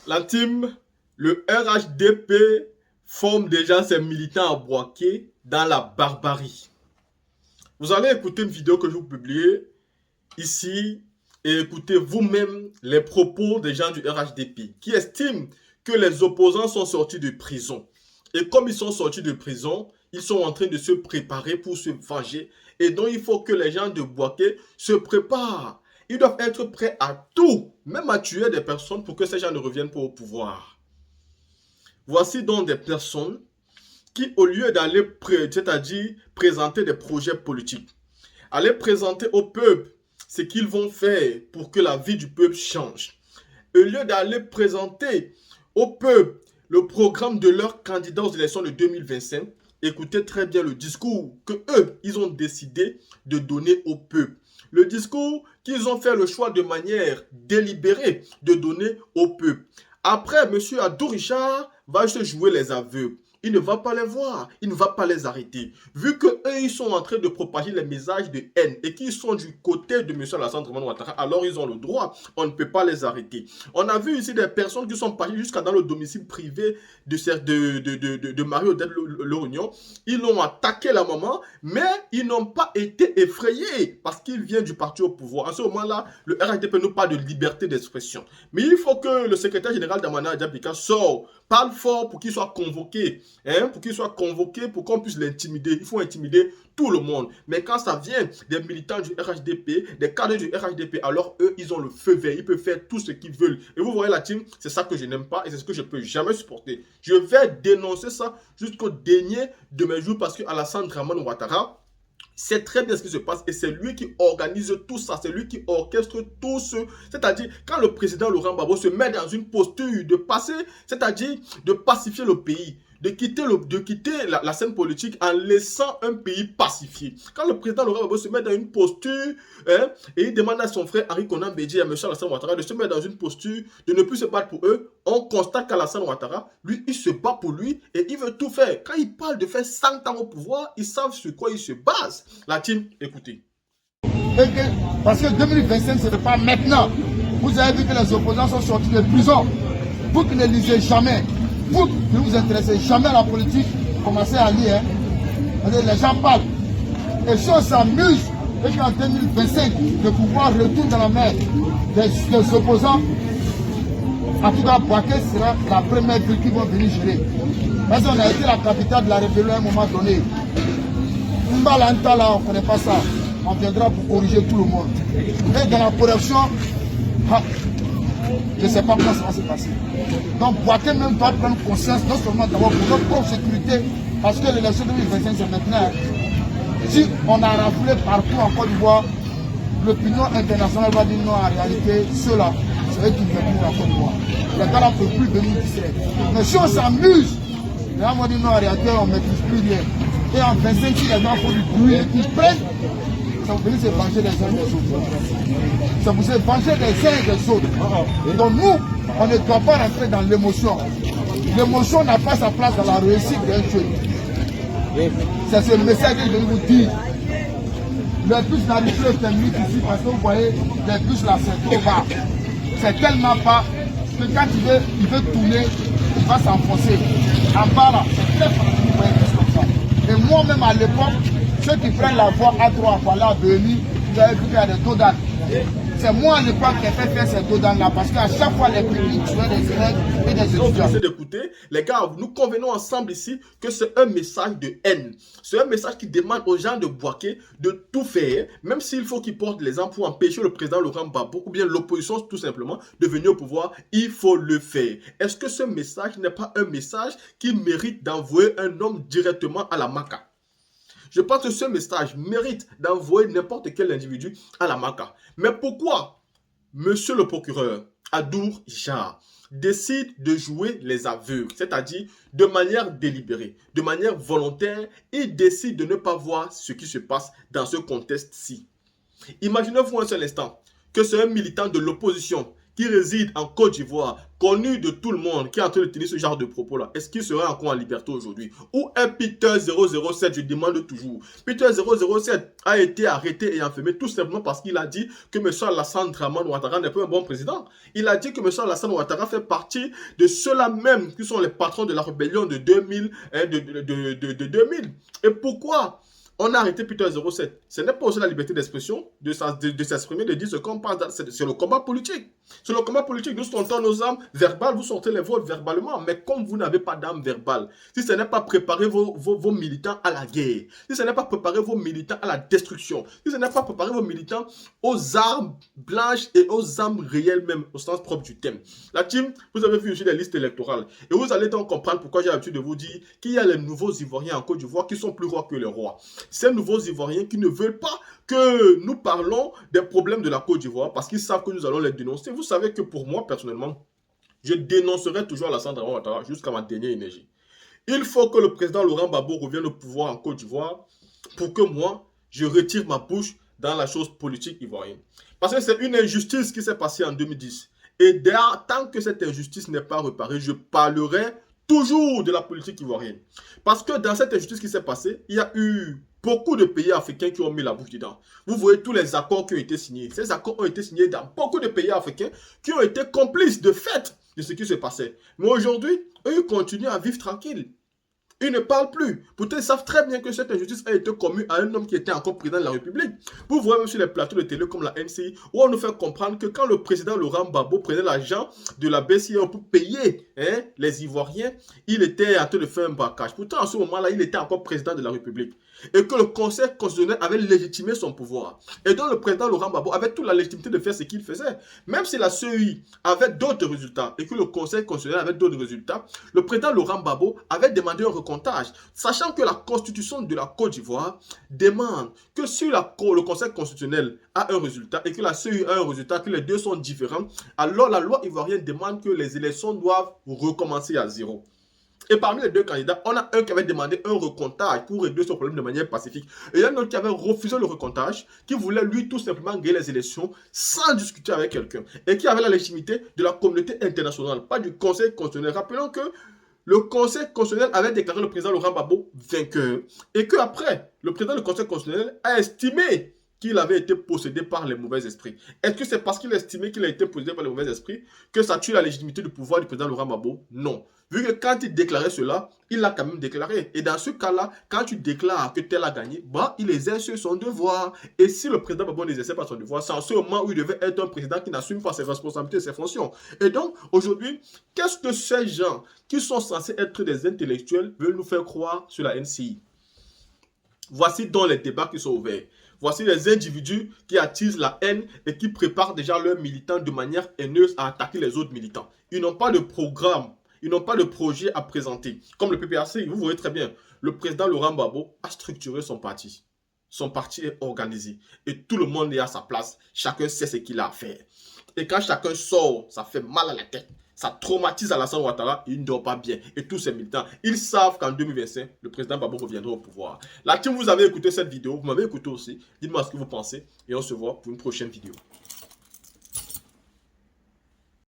La team, le RHDP forme déjà ses militants à Bouaké dans la barbarie. Vous allez écouter une vidéo que je vous publie ici et écoutez vous-même les propos des gens du RHDP qui estiment que les opposants sont sortis de prison. Et comme ils sont sortis de prison, ils sont en train de se préparer pour se venger. Et donc, il faut que les gens de Bouaké se préparent. Ils doivent être prêts à tout, même à tuer des personnes pour que ces gens ne reviennent pas au pouvoir. Voici donc des personnes qui, au lieu d'aller, c'est-à-dire présenter des projets politiques, aller présenter au peuple ce qu'ils vont faire pour que la vie du peuple change, au lieu d'aller présenter au peuple le programme de leur candidat aux élections de 2025, écoutez très bien le discours que eux, ils ont décidé de donner au peuple. Le discours qu'ils ont fait le choix de manière délibérée de donner au peuple. Après, M. Adou Richard va se jouer les aveugles. Il ne va pas les voir, il ne va pas les arrêter. Vu qu'eux, ils sont en train de propager les messages de haine et qu'ils sont du côté de M. Alassane Draman Ouattara, alors ils ont le droit, on ne peut pas les arrêter. On a vu ici des personnes qui sont parties jusqu'à dans le domicile privé de Marie-Odette Lorignon. Ils l'ont attaqué la maman, mais ils n'ont pas été effrayés parce qu'il vient du parti au pouvoir. À ce moment-là, le RHDP nous parle de liberté d'expression. Mais il faut que le secrétaire général d'Amana Diabika sorte, parle fort pour qu'il soit convoqué. Pour qu'il soit convoqué, pour qu'on puisse l'intimider. Il faut intimider tout le monde. Mais quand ça vient des militants du RHDP, des cadres du RHDP, alors eux, ils ont le feu vert. Ils peuvent faire tout ce qu'ils veulent. Et vous voyez la team, c'est ça que je n'aime pas et c'est ce que je ne peux jamais supporter. Je vais dénoncer ça jusqu'au dernier de mes jours parce que Alassane Draman Ouattara, c'est très bien ce qui se passe et c'est lui qui organise tout ça, c'est lui qui orchestre tout ce... C'est-à-dire, quand le président Laurent Gbagbo se met dans une posture de passer, c'est-à-dire de pacifier le pays, de quitter la scène politique en laissant un pays pacifié. Quand le président Laurent Gbagbo se met dans une posture et il demande à son frère Henri Konan Bédié et à M. Alassane Ouattara de se mettre dans une posture de ne plus se battre pour eux, on constate qu'Alassane Ouattara, lui, il se bat pour lui et il veut tout faire. Quand il parle de faire 100 ans au pouvoir, ils savent sur quoi il se base. La team, écoutez. Parce que 2025, ce n'est pas maintenant. Vous avez vu que les opposants sont sortis de prison. Vous qui ne lisez jamais, vous qui ne vous intéressez jamais à la politique, commencez à lire. Les gens parlent. Et si on s'amuse, et qu'en 2025, le pouvoir retourne dans la main des opposants, en tout cas, Bouaké sera la première ville qui vont venir gérer. Parce qu'on a été la capitale de la rébellion à un moment donné. Mbalanta, là, on ne connaît pas ça. On viendra pour corriger tout le monde. Et dans la production, je ne sais pas comment ça va se passer. Donc, Bouaké même doit prendre conscience, non seulement d'abord pour notre propre sécurité, parce que l'élection 2025, c'est maintenant. Si on a raflé partout en Côte d'Ivoire, l'opinion internationale va dire non, en réalité, ceux-là, c'est eux qui viennent pour la Côte d'Ivoire. Les gars là ne peuvent plus venir d'ici. Mais si on s'amuse, les gens vont dire non, en réalité, on ne maîtrise plus rien. Et en 25, si les gens font du bruit, ils prennent, ça vous se venger les uns des autres. Ça vous se venger des uns et des autres. Donc nous, on ne doit pas rentrer dans l'émotion. L'émotion n'a pas sa place dans la réussite d'un jeu. C'est ce message que je vais vous dire. Le bus n'arrive plus au terminus ici parce que vous voyez, les bus là c'est trop bas. C'est tellement bas que quand il veut tourner, il va s'enfoncer. En bas là, c'est très facile, vous voyez, comme ça. Et moi-même à l'époque, ceux qui prennent la voie à droite, voilà, à venir, vous avez vu qu'il y a des dodanes. C'est moi à l'époque qui ai fait faire ces dodanes-là parce qu'à chaque fois, les publics tuaient des élèves et des étudiants. D'écouter, les gars, nous convenons ensemble ici que c'est un message de haine. C'est un message qui demande aux gens de Bouaké de tout faire, même s'il faut qu'ils portent les armes pour empêcher le président Laurent Gbagbo ou bien l'opposition tout simplement de venir au pouvoir, il faut le faire. Est-ce que ce message n'est pas un message qui mérite d'envoyer un homme directement à la Maca? Je pense que ce message mérite d'envoyer n'importe quel individu à la Maca. Mais pourquoi monsieur le procureur Adour Richard décide de jouer les aveugles, c'est-à-dire de manière délibérée, de manière volontaire, il décide de ne pas voir ce qui se passe dans ce contexte-ci. Imaginez-vous un seul instant que c'est un militant de l'opposition qui réside en Côte d'Ivoire, connu de tout le monde, qui est en train de tenir ce genre de propos-là, est-ce qu'il serait encore en liberté aujourd'hui? Où est Peter 007? Je demande toujours. Peter 007 a été arrêté et enfermé tout simplement parce qu'il a dit que M. Alassane Dramane Ouattara n'est pas un bon président. Il a dit que M. Alassane Ouattara fait partie de ceux-là même qui sont les patrons de la rébellion de 2000. Et pourquoi on a arrêté Peter 07? Ce n'est pas aussi la liberté d'expression, de s'exprimer, de dire ce qu'on pense. C'est le combat politique. C'est le combat politique. Nous sortons nos armes verbales, vous sortez les vôtres verbalement. Mais comme vous n'avez pas d'armes verbales, si ce n'est pas préparer vos militants à la guerre, si ce n'est pas préparer vos militants à la destruction, si ce n'est pas préparer vos militants aux armes blanches et aux armes réelles même, au sens propre du thème. La team, vous avez vu aussi les listes électorales. Et vous allez donc comprendre pourquoi j'ai l'habitude de vous dire qu'il y a les nouveaux Ivoiriens en Côte d'Ivoire qui sont plus rois que les rois. Ces nouveaux Ivoiriens qui ne veulent pas que nous parlons des problèmes de la Côte d'Ivoire parce qu'ils savent que nous allons les dénoncer. Vous savez que pour moi, personnellement, je dénoncerai toujours Alassane Dramane Ouattara jusqu'à ma dernière énergie. Il faut que le président Laurent Gbagbo revienne au pouvoir en Côte d'Ivoire pour que moi, je retire ma bouche dans la chose politique ivoirienne. Parce que c'est une injustice qui s'est passée en 2010. Et tant que cette injustice n'est pas réparée, je parlerai toujours de la politique ivoirienne. Parce que dans cette injustice qui s'est passée, il y a eu beaucoup de pays africains qui ont mis la bouche dedans. Vous voyez tous les accords qui ont été signés. Ces accords ont été signés dans beaucoup de pays africains qui ont été complices de fait de ce qui se passait. Mais aujourd'hui, eux, ils continuent à vivre tranquilles. Ils ne parlent plus. Pourtant, ils savent très bien que cette injustice a été commue à un homme qui était encore président de la République. Vous voyez même sur les plateaux de télé comme la NCI, où on nous fait comprendre que quand le président Laurent Gbagbo prenait l'argent de la BCE pour payer les Ivoiriens, il était en train de faire un braquage. Pourtant, à ce moment-là, il était encore président de la République. Et que le Conseil constitutionnel avait légitimé son pouvoir. Et donc, le président Laurent Gbagbo avait toute la légitimité de faire ce qu'il faisait. Même si la CEI avait d'autres résultats et que le Conseil constitutionnel avait d'autres résultats, le président Laurent Gbagbo avait demandé un recomptage. Sachant que la Constitution de la Côte d'Ivoire demande que si le Conseil constitutionnel a un résultat et que la CEI a un résultat, que les deux sont différents, alors la loi ivoirienne demande que les élections doivent recommencer à zéro. Et parmi les deux candidats, on a un qui avait demandé un recomptage pour régler ce problème de manière pacifique. Et il y a un autre qui avait refusé le recomptage, qui voulait lui tout simplement gagner les élections sans discuter avec quelqu'un. Et qui avait la légitimité de la communauté internationale, pas du Conseil constitutionnel. Rappelons que le Conseil constitutionnel avait déclaré le président Laurent Gbagbo vainqueur. Et qu'après, le président du Conseil constitutionnel a estimé qu'il avait été possédé par les mauvais esprits. Est-ce que c'est parce qu'il estimait qu'il a été possédé par les mauvais esprits que ça tue la légitimité du pouvoir du président Laurent Gbagbo? Non. Vu que quand il déclarait cela, il l'a quand même déclaré. Et dans ce cas-là, quand tu déclares que tel a gagné, bah, il exerce son devoir. Et si le président Gbagbo n'exerçait pas son devoir, c'est en ce moment où il devait être un président qui n'assume pas ses responsabilités et ses fonctions. Et donc, aujourd'hui, qu'est-ce que ces gens qui sont censés être des intellectuels veulent nous faire croire sur la NCI? Voici donc les débats qui sont ouverts. Voici les individus qui attisent la haine et qui préparent déjà leurs militants de manière haineuse à attaquer les autres militants. Ils n'ont pas de programme, ils n'ont pas de projet à présenter. Comme le PPRC, vous voyez très bien, le président Laurent Gbagbo a structuré son parti. Son parti est organisé et tout le monde est à sa place. Chacun sait ce qu'il a à faire. Et quand chacun sort, ça fait mal à la tête. Ça traumatise Alassane Ouattara, il ne dort pas bien. Et tous ces militants, ils savent qu'en 2025, le président Gbagbo reviendra au pouvoir. La team, vous avez écouté cette vidéo, vous m'avez écouté aussi. Dites-moi ce que vous pensez et on se voit pour une prochaine vidéo.